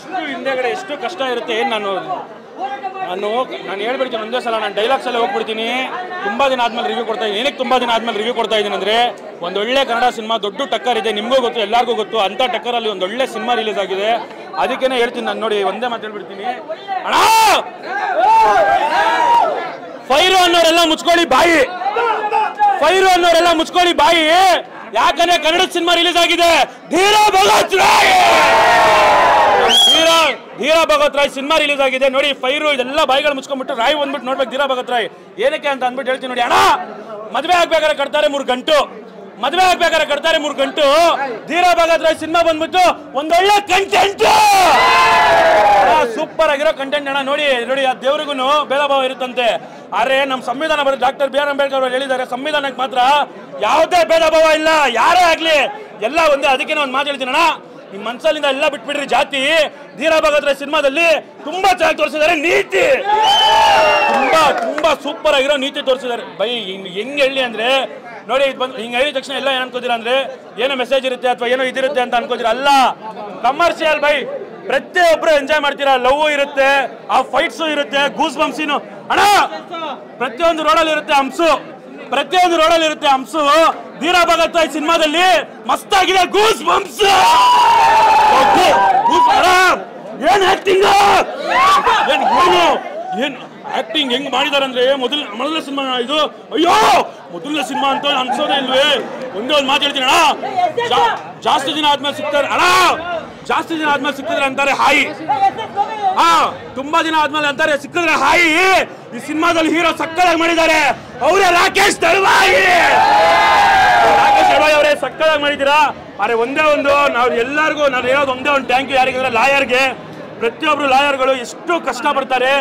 ಎಷ್ಟು ಹಿಂದೆಗಡೆ ಎಷ್ಟು ಕಷ್ಟ ಇರುತ್ತೆ ಏನು ನಾನು ಹೇಳ್ಬಿಡ್ತೀನಿ ಒಂದೇ ಸಲ ನಾನು ಡೈಲಾಗ್ಸ್ ಎಲ್ಲ ಹೋಗ್ಬಿಡ್ತೀನಿ. ತುಂಬ ದಿನ ಆದ್ಮೇಲೆ ರಿವ್ಯೂ ಕೊಡ್ತಾ ಇದ್ದೀನಿ. ಏನಕ್ಕೆ ತುಂಬ ದಿನ ಆದ್ಮೇಲೆ ರಿವ್ಯೂ ಕೊಡ್ತಾ ಇದ್ದೀನಿ ಅಂದರೆ ಒಂದು ಒಳ್ಳೆ ಕನ್ನಡ ಸಿನಿಮಾ ದೊಡ್ಡ ಟಕ್ಕರ್ ಇದೆ, ನಿಮಗೂ ಗೊತ್ತು ಎಲ್ಲರಿಗೂ ಗೊತ್ತು. ಅಂಥ ಟಕ್ಕರಲ್ಲಿ ಒಂದು ಒಳ್ಳೆ ಸಿನಿಮಾ ರಿಲೀಸ್ ಆಗಿದೆ. ಅದಕ್ಕೇ ಹೇಳ್ತೀನಿ ನಾನು. ನೋಡಿ ಒಂದೇ ಮಾತು ಹೇಳ್ಬಿಡ್ತೀನಿ, ಅಣ್ಣ ಫೈರು ಅನ್ನೋರೆಲ್ಲ ಮುಚ್ಕೊಳ್ಳಿ ಬಾಯಿ, ಫೈರು ಅನ್ನೋರೆಲ್ಲ ಮುಚ್ಕೊಳ್ಳಿ ಬಾಯಿ. ಯಾಕಂದ್ರೆ ಕನ್ನಡ ಸಿನಿಮಾ ರಿಲೀಸ್ ಆಗಿದೆ. ಧೀರ ಭಗತ್ ರಾಯ್, ಧೀರ ಭಗತ್ ರಾಯ್ ಸಿನಿಮಾ ರಿಲೀಸ್ ಆಗಿದೆ. ನೋಡಿ ಫೈರು ಇದೆಲ್ಲ ಬಾಯಿಗಳು ಮುಚ್ಕೊಂಡ್ಬಿಟ್ಟು ರಾಯ್ ಬಂದ್ಬಿಟ್ಟು ನೋಡ್ಬೇಕು ಧೀರ ಭಗತ್ ರಾಯ್ ಏನಕ್ಕೆ ಅಂತ ಅಂದ್ಬಿಟ್ಟು ಹೇಳ್ತೀನಿ. ನೋಡಿ ಅಣ್ಣ ಮದುವೆ ಆಗ್ಬೇಕಾದ್ರೆ ಕಟ್ತಾರೆ 3 ಗಂಟು, ಮದುವೆ ಆಗ್ಬೇಕಾದ್ರೆ ಕಟ್ತಾರೆ 3 ಗಂಟು. ಧೀರ ಭಗತ್ ರಾಯ್ ಸಿನಿಮಾ ಬಂದ್ಬಿಟ್ಟು ಒಂದೊಳ್ಳೆ ಕಂಟೆಂಟ್, ಸೂಪರ್ ಆಗಿರೋ ಕಂಟೆಂಟ್ ಅಣ್ಣ. ನೋಡಿ ನೋಡಿ ಆ ದೇವ್ರಿಗೂ ಭೇದ ಭಾವ ಇರುತ್ತಂತೆ. ಆದ್ರೆ ನಮ್ಮ ಸಂವಿಧಾನ ಬರುತ್ತೆ, ಡಾಕ್ಟರ್ ಬಿ ಆರ್ ಅಂಬೇಡ್ಕರ್ ಅವರು ಹೇಳಿದ್ದಾರೆ, ಸಂವಿಧಾನಕ್ಕೆ ಮಾತ್ರ ಯಾವುದೇ ಭೇದ ಭಾವ ಇಲ್ಲ, ಯಾರೇ ಆಗ್ಲಿ ಎಲ್ಲ ಒಂದೇ. ಅದಕ್ಕೆ ಒಂದು ಮಾತು ಹೇಳ್ತೀನಿ ಅಣ್ಣ, ನಿಮ್ಮ ಮನ್ಸಲ್ಲಿಂದ ಎಲ್ಲ ಬಿಟ್ಬಿಡ್ರಿ ಜಾತಿ. ಧೀರ ಭಗತ್ ರಾಯ್ ಸಿನಿಮಾದಲ್ಲಿ ತುಂಬಾ ಚೆನ್ನಾಗಿ ತೋರಿಸಿದ್ದಾರೆ, ನೀತಿ ತುಂಬಾ ತುಂಬಾ ಸೂಪರ್ ಆಗಿರೋ ನೀತಿ ತೋರಿಸಿದ್ದಾರೆ. ಬೈ ಹೆಂಗ್ ಹೇಳಿ ಅಂದ್ರೆ ನೋಡಿ ಇದು ಬಂದು ಹಿಂಗೆ ಹೇಳಿದ ತಕ್ಷಣ ಎಲ್ಲ ಏನು ಅನ್ಕೋತೀರಾ ಅಂದ್ರೆ ಏನೋ ಮೆಸೇಜ್ ಇರುತ್ತೆ ಅಥವಾ ಏನೋ ಇದಿರುತ್ತೆ ಅಂತ ಅನ್ಕೋತೀರಾ. ಅಲ್ಲ, ಕಮರ್ಷಿಯಲ್ ಬೈ. ಪ್ರತಿಯೊಬ್ರು ಎಂಜಾಯ್ ಮಾಡ್ತೀರಾ, ಲವ್ ಇರುತ್ತೆ, ಆ ಫೈಟ್ಸು ಇರುತ್ತೆ, ಗೂಸ್ ಬಂಪ್ಸಿನು ಅಣ್ಣ ಪ್ರತಿಯೊಂದು ರೋಡಲ್ಲಿ ಇರುತ್ತೆ ಹಂಸು, ಪ್ರತಿಯೊಂದು ರೋಡಲ್ಲಿ ಇರುತ್ತೆ ಹಂಸು. ಧೀರ ಭಗತ್ ರಾಯ್ ಸಿನಿಮಾದಲ್ಲಿ ಮಸ್ತಾಗಿದೆ ಗೂಸ್ ಬಂಪ್ಸ್. ಏನ್ ಆಕ್ಟಿಂಗ್, ಏನ್ ಆಕ್ಟಿಂಗ್ ಹೆಂಗ್ ಮಾಡಿದಾರೆ ಅಂದ್ರೆ ಮೊದಲನೇ ಸಿನಿಮಾ ಇದು. ಅಯ್ಯೋ ಮೊದಲನೇ ಸಿನಿಮಾ ಅಂತ ಅನ್ಸೋದೇ ಇಲ್ವೇ. ಒಂದೇ ಒಂದು ಮಾತು ಹೇಳ್ತೀನಿ ಅಣ್ಣ, ಜಾಸ್ತಿ ದಿನ ಆದ್ಮೇಲೆ ಸಿಗ್ತಾರೆ ಅಣ್ಣ, ಜಾಸ್ತಿ ದಿನ ಆದ್ಮೇಲೆ ಸಿಕ್ಕಿದ್ರೆ ಅಂತಾರೆ ಹಾಯಿ. ತುಂಬಾ ದಿನ ಆದ್ಮೇಲೆ ಅಂತಾರೆ ಸಿಕ್ಕಿದ್ರೆ ಹಾಯಿ. ಈ ಸಿನಿಮಾದಲ್ಲಿ ಹೀರೋ ಸಕ್ಕತ್ತಾಗಿ ಮಾಡಿದ್ದಾರೆ, ಅವರೇ ರಾಕೇಶ್ ತಳವಾಯಿ. ರಾಕೇಶ್ ತಳವಾಯಿ ಅವರೇ ಸಕ್ಕತ್ತಾಗಿ ಮಾಡಿದ್ದೀರಾ. ಅರೆ ಒಂದೇ ಒಂದು ನಾವು ಎಲ್ಲರಿಗೂ ನಾನು ಹೇಳೋದು ಒಂದೇ ಒಂದು ಥ್ಯಾಂಕ್ ಯು ಯಾರಿಗಂದ್ರೆ ಲಾಯರ್ಗೆ. ಪ್ರತಿಯೊಬ್ರು ಲಾಯರ್ಗಳು ಎಷ್ಟು ಕಷ್ಟ ಪಡ್ತಾರೆ.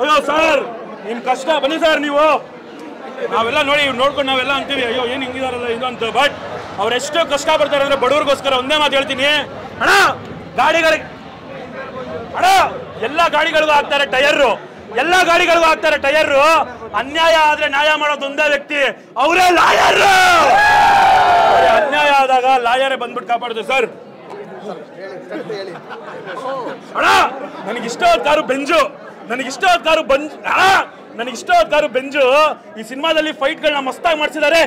ಅಯ್ಯೋ ಸರ್ ನಿಮ್ ಕಷ್ಟ ಬನ್ನಿ ಸರ್, ನೀವು ನಾವೆಲ್ಲ ನೋಡಿ ನೋಡ್ಕೊಂಡು ನಾವೆಲ್ಲ ಅಂತೀವಿ ಅಯ್ಯೋ ಏನ್ ಹಿಂಗಿದಾರಲ್ಲ ಇದು ಅಂತ. ಬಟ್ ಅವ್ರು ಎಷ್ಟು ಕಷ್ಟ ಪಡ್ತಾರೆ ಅಂದ್ರೆ ಬಡವ್ರಿಗೋಸ್ಕರ. ಒಂದೇ ಮಾತು ಹೇಳ್ತೀನಿ ಅಣ್ಣ, ಗಾಡಿಗಳಿಗೆ ಅಣ್ಣ ಎಲ್ಲ ಗಾಡಿಗಳಿಗೂ ಹಾಕ್ತಾರೆ ಟೈರು, ಎಲ್ಲ ಗಾಡಿಗಳಿಗೂ ಹಾಕ್ತಾರೆ ಟೈರು. ಅನ್ಯಾಯ ಆದ್ರೆ ನ್ಯಾಯ ಮಾಡೋದು ಒಂದೇ ವ್ಯಕ್ತಿ, ಅವರೇ ಲಾಯರ್. ಅನ್ಯಾಯ ಆದಾಗ ಲಾಯರೇ ಬಂದ್ಬಿಟ್ಟು ಕಾಪಾಡುತ್ತೆ. ಸರ್ ಅಣ್ಣ ನನಗಿಷ್ಟವಾದ ಕಾರು ಬೆಂಜು, ನನಗಿಷ್ಟವಾದ ಕಾರು ನನಗಿಷ್ಟವಾದ ಕಾರು ಬೆಂಜು. ಈ ಸಿನಿಮಾದಲ್ಲಿ ಫೈಟ್ಗಳನ್ನ ಮಸ್ತಾಗಿ ಮಾಡಿಸಿದ್ದಾರೆ.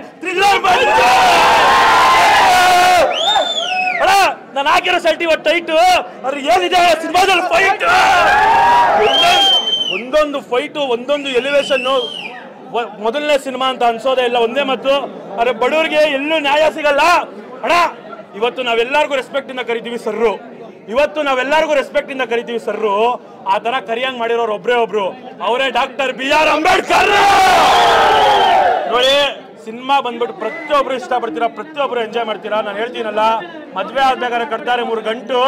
ಅಣ್ಣ ನಾನು ಹಾಕಿರೋ ಸಲ್ಟಿ ಇವತ್ತು ಟೈಟು ಅವ್ರಿಗೆ ಏನಿದೆ ಸಿನಿಮಾದಲ್ಲಿ ಫೈಟ್, ಒಂದೊಂದು ಫೈಟು ಒಂದೊಂದು ಎಲಿವೇಶನ್ ಮೊದಲನೇ ಸಿನಿಮಾ ಅಂತ ಅನ್ಸೋದೇ ಇಲ್ಲ. ಒಂದೇ ಮತ್ತು ಅರೆ ಬಡವರಿಗೆ ಎಲ್ಲೂ ನ್ಯಾಯ ಸಿಗಲ್ಲ ಅಣ್ಣ. ಇವತ್ತು ನಾವೆಲ್ಲರಿಗೂ ರೆಸ್ಪೆಕ್ಟ್ ಇಂದ ಕರಿತೀವಿ ಸರ್ರು, ಇವತ್ತು ನಾವೆಲ್ಲರಿಗೂ ರೆಸ್ಪೆಕ್ಟ್ ಇಂದ ಕರಿತೀವಿ ಸರ್ರು. ಆ ತರ ಕರಿಯಂಗ್ ಮಾಡಿರೋರು ಒಬ್ರೇ ಒಬ್ರು, ಅವರೇ ಡಾಕ್ಟರ್ ಬಿ ಆರ್ ಅಂಬೇಡ್ಕರ್. ನೋಡಿ ಸಿನಿಮಾ ಬಂದ್ಬಿಟ್ಟು ಪ್ರತಿಯೊಬ್ರು ಇಷ್ಟಪಡ್ತೀರಾ, ಪ್ರತಿಯೊಬ್ರು ಎಂಜಾಯ್ ಮಾಡ್ತೀರಾ. ನಾನು ಹೇಳ್ತೀನಲ್ಲ, ಮದ್ವೆ ಆಗ್ಬೇಕಾದ್ರೆ ಕಟ್ತಾರೆ 3 ಗಂಟು,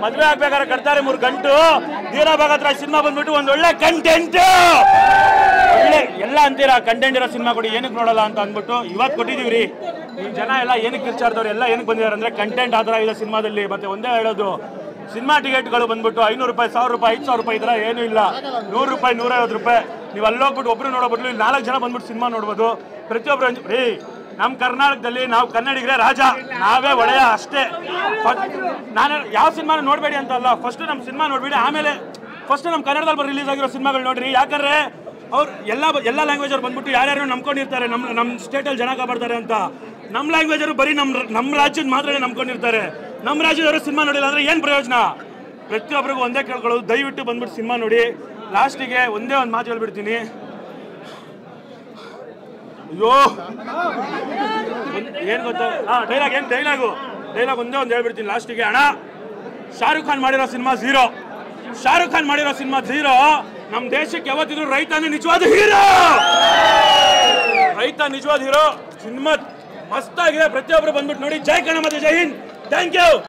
ಮದ್ವೆ ಆಗ್ಬೇಕಾದ್ರೆ ಕಟ್ತಾರೆ 3 ಗಂಟು. ಧೀರ ಭಗತ್ ರಾಯ್ ಸಿನಿಮಾ ಬಂದ್ಬಿಟ್ಟು ಒಂದ್ ಒಳ್ಳೆ ಕಂಟೆಂಟ್, ಒಳ್ಳೆ ಎಲ್ಲ ಅಂತೀರಾ ಕಂಟೆಂಟ್ ಇರೋ ಸಿನಿಮಾ ಕೊಡಿ, ಏನಕ್ಕೆ ನೋಡಲ್ಲ ಅಂತ ಅಂದ್ಬಿಟ್ಟು ಇವತ್ತು ಕೊಟ್ಟಿದೀವ್ರಿ. ಈ ಜನ ಎಲ್ಲ ಏನಕ್ಕೆ ಕಿರ್ಚಾಡ್ದವ್ರು ಎಲ್ಲ ಏನಕ್ಕೆ ಬಂದಿದ್ದಾರೆ ಅಂದ್ರೆ ಕಂಟೆಂಟ್ ಆ ಥರ ಇದೆ ಸಿನಿಮಾದಲ್ಲಿ. ಮತ್ತೆ ಒಂದೇ ಹೇಳೋದು, ಸಿನಿಮಾ ಟಿಕೆಟ್ಗಳು ಬಂದ್ಬಿಟ್ಟು 500 ರೂಪಾಯಿ, 1000 ರೂಪಾಯಿ, 5000 ರೂಪಾಯಿ ಈ ಥರ ಏನೂ ಇಲ್ಲ. 100 ರೂಪಾಯಿ, 150 ರೂಪಾಯಿ. ನೀವು ಅಲ್ಲೋಗ್ಬಿಟ್ಟು ಒಬ್ರು ನೋಡೋ ಬದಲು 4 ಜನ ಬಂದ್ಬಿಟ್ಟು ಸಿನಿಮಾ ನೋಡ್ಬೋದು. ಪ್ರತಿಯೊಬ್ಬರು ರೀ ನಮ್ಮ ಕರ್ನಾಟಕದಲ್ಲಿ ನಾವು ಕನ್ನಡಿಗರೇ ರಾಜ, ನಾವೇ ಒಡೆಯ ಅಷ್ಟೇ. ನಾನು ಯಾವ ಸಿನಿಮಾನ ನೋಡಬೇಡಿ ಅಂತ ಅಲ್ಲ, ಫಸ್ಟ್ ನಮ್ಮ ಸಿನಿಮಾ ನೋಡ್ಬೇಡಿ, ಆಮೇಲೆ ಫಸ್ಟ್ ನಮ್ಮ ಕನ್ನಡದಲ್ಲಿ ರಿಲೀಸ್ ಆಗಿರೋ ಸಿನಿಮಾಗಳು ನೋಡ್ರಿ. ಯಾಕಂದ್ರೆ ಅವ್ರು ಎಲ್ಲ ಲ್ಯಾಂಗ್ವೇಜ್ ಅವ್ರು ಬಂದ್ಬಿಟ್ಟು ಯಾರ್ಯಾರು ನಂಬ್ಕೊಂಡಿರ್ತಾರೆ ನಮ್ಮ ಸ್ಟೇಟಲ್ಲಿ ಜನ ಕಾಪಾಡ್ತಾರೆ ಅಂತ. ನಮ್ಮ ಲ್ಯಾಂಗ್ವೇಜ್ ಅವರು ಬರೀ ನಮ್ಮ ರಾಜ್ಯದ ಮಾತ್ರ ನಂಬ್ಕೊಂಡಿರ್ತಾರೆ. ನಮ್ಮ ರಾಜ್ಯದವರು ಸಿನಿಮಾ ನೋಡಿಲ್ಲ ಅಂದ್ರೆ ಏನು ಪ್ರಯೋಜನ? ಪ್ರತಿಯೊಬ್ಬರಿಗೂ ಒಂದೇ ಕೇಳ್ಕೊಳ್ಳೋದು, ದಯವಿಟ್ಟು ಬಂದ್ಬಿಟ್ಟು ಸಿನಿಮಾ ನೋಡಿ. ಲಾಸ್ಟಿಗೆ ಒಂದೇ ಒಂದು ಮಾತು ಹೇಳ್ಬಿಡ್ತೀನಿ. ಅಯ್ಯೋ ಏನು ಗೊತ್ತಾ, ಡೈಲಾಗ್ ಒಂದೇ ಒಂದು ಹೇಳ್ಬಿಡ್ತೀನಿ ಲಾಸ್ಟಿಗೆ. ಅಣ್ಣ ಶಾರುಖ್ ಖಾನ್ ಮಾಡಿರೋ ಸಿನಿಮಾ ಝೀರೋ, ಶಾರುಖ್ ಖಾನ್ ಮಾಡಿರೋ ಸಿನಿಮಾ ಝೀರೋ. ನಮ್ಮ ದೇಶಕ್ಕೆ ಯಾವತ್ತಿದ್ರು ರೈತನೇ ನಿಜವಾದ ಹೀರೋ, ರೈತ ನಿಜವಾದ ಹೀರೋ. ಸಿನಿಮಾ ಮಸ್ತಾಗಿದೆ, ಪ್ರತಿಯೊಬ್ಬರು ಬಂದ್ಬಿಟ್ಟು ನೋಡಿ. ಜೈ ಕನ್ನಡ ಮತ್ತೆ ಜೈ ಹಿಂದ್. Thank you.